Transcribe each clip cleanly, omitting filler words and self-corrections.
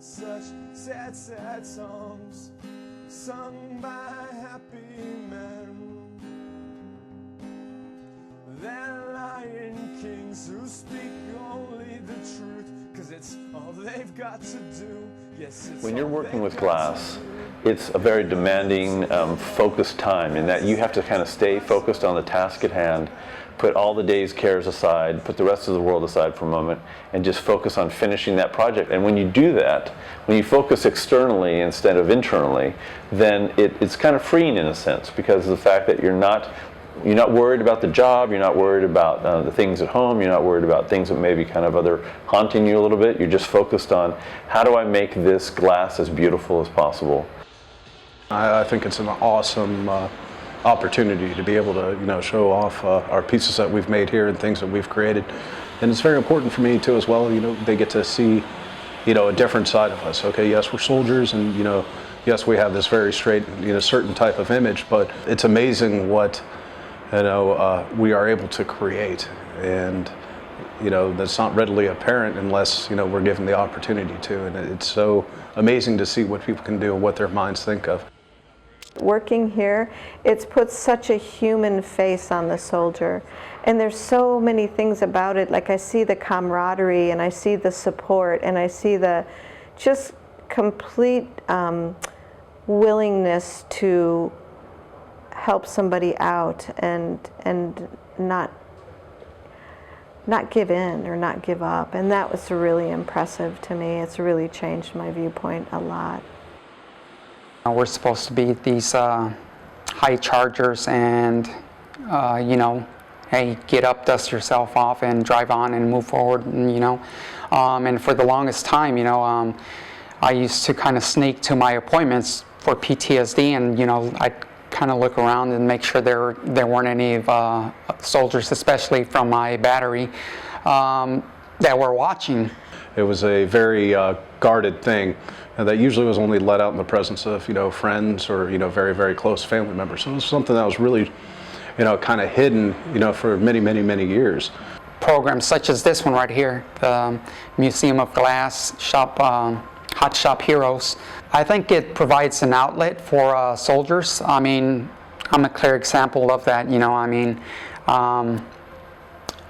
Such sad, sad songs sung by happy men. They're lion kings who speak only the truth, 'cause it's all they've got to do. Yes, it's when you're working with glass, it's a very demanding, focused time in that you have to kind of stay focused on the task at hand, put all the day's cares aside, put the rest of the world aside for a moment, and just focus on finishing that project. And when you do that, when you focus externally instead of internally, then it's kind of freeing in a sense, because of the fact that you're not worried about the job, you're not worried about the things at home, you're not worried about things that may be kind of other haunting you a little bit. You're just focused on, how do I make this glass as beautiful as possible? I think it's an awesome opportunity to be able to show off our pieces that we've made here and things that we've created. And it's very important for me too as well. They get to see a different side of us. Okay, yes, we're soldiers, and yes, we have this very straight certain type of image, but it's amazing what we are able to create, and that's not readily apparent unless we're given the opportunity to. And it's so amazing to see what people can do and what their minds think of. Working here, it's put such a human face on the soldier, and there's so many things about it. Like, I see the camaraderie, and I see the support, and I see the just complete willingness to help somebody out and not give in or not give up. And that was really impressive to me. It's really changed my viewpoint a lot. We're supposed to be these high chargers, and hey, get up, dust yourself off, and drive on and move forward. And for the longest time, I used to kind of sneak to my appointments for PTSD, and I'd kind of look around and make sure there weren't any soldiers, especially from my battery, that were watching. It was a very guarded thing, and that usually was only let out in the presence of friends or very, very close family members. So it was something that was really kind of hidden for many, many, many years. Programs such as this one right here, the Museum of Glass Shop, Hot Shop Heroes, I think it provides an outlet for soldiers. I mean, I'm a clear example of that.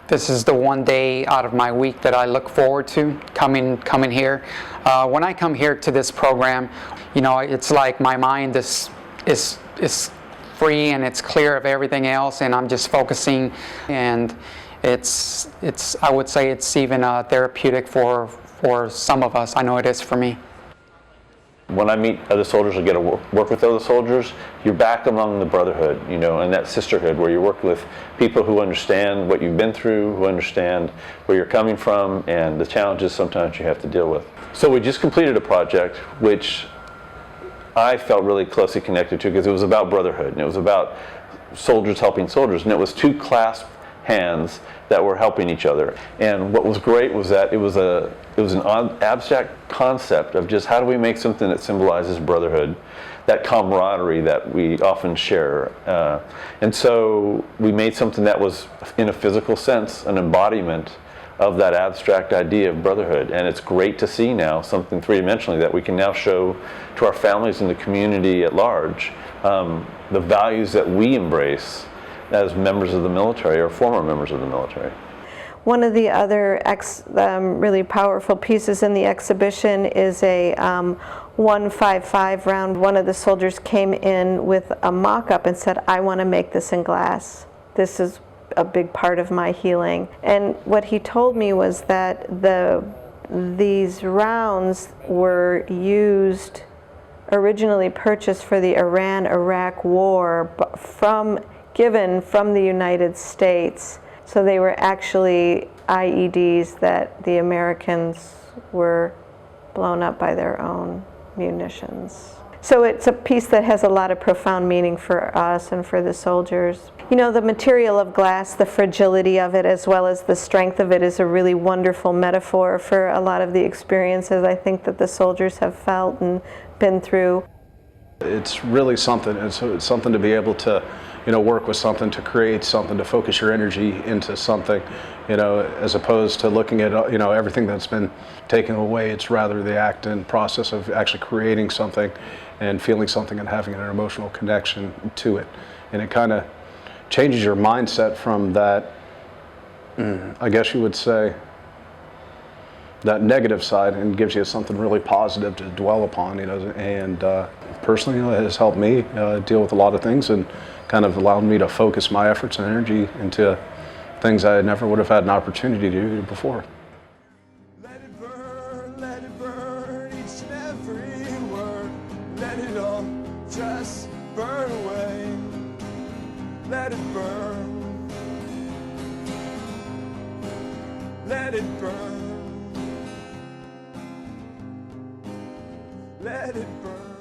This is the one day out of my week that I look forward to coming here. When I come here to this program, it's like my mind is free and it's clear of everything else, and I'm just focusing. And it's I would say it's even therapeutic for some of us. I know it is for me. When I meet other soldiers or get to work with other soldiers, you're back among the brotherhood, and that sisterhood where you're working with people who understand what you've been through, who understand where you're coming from, and the challenges sometimes you have to deal with. So we just completed a project which I felt really closely connected to, because it was about brotherhood, and it was about soldiers helping soldiers, and it was two clasped hands that were helping each other. And what was great was that it was an abstract concept of just how do we make something that symbolizes brotherhood, that camaraderie that we often share. And so we made something that was, in a physical sense, an embodiment of that abstract idea of brotherhood. And it's great to see now something three-dimensionally that we can now show to our families and the community at large, the values that we embrace as members of the military or former members of the military. One of the other really powerful pieces in the exhibition is a 155 round. One of the soldiers came in with a mock-up and said, "I want to make this in glass. This is a big part of my healing." And what he told me was that these rounds were originally purchased for the Iran-Iraq war given from the United States. So they were actually IEDs that the Americans were blown up by their own munitions. So it's a piece that has a lot of profound meaning for us and for the soldiers. The material of glass, the fragility of it as well as the strength of it, is a really wonderful metaphor for a lot of the experiences I think that the soldiers have felt and been through. It's really something. It's something to be able to work with something, to create something, to focus your energy into something, as opposed to looking at, everything that's been taken away. It's rather the act and process of actually creating something and feeling something and having an emotional connection to it. And it kind of changes your mindset from that, I guess you would say, that negative side, and gives you something really positive to dwell upon, and personally, it has helped me deal with a lot of things and kind of allowed me to focus my efforts and energy into things I never would have had an opportunity to do before. Let it burn, each and every word. Let it all just burn away. Let it burn. Let it burn. Let it burn.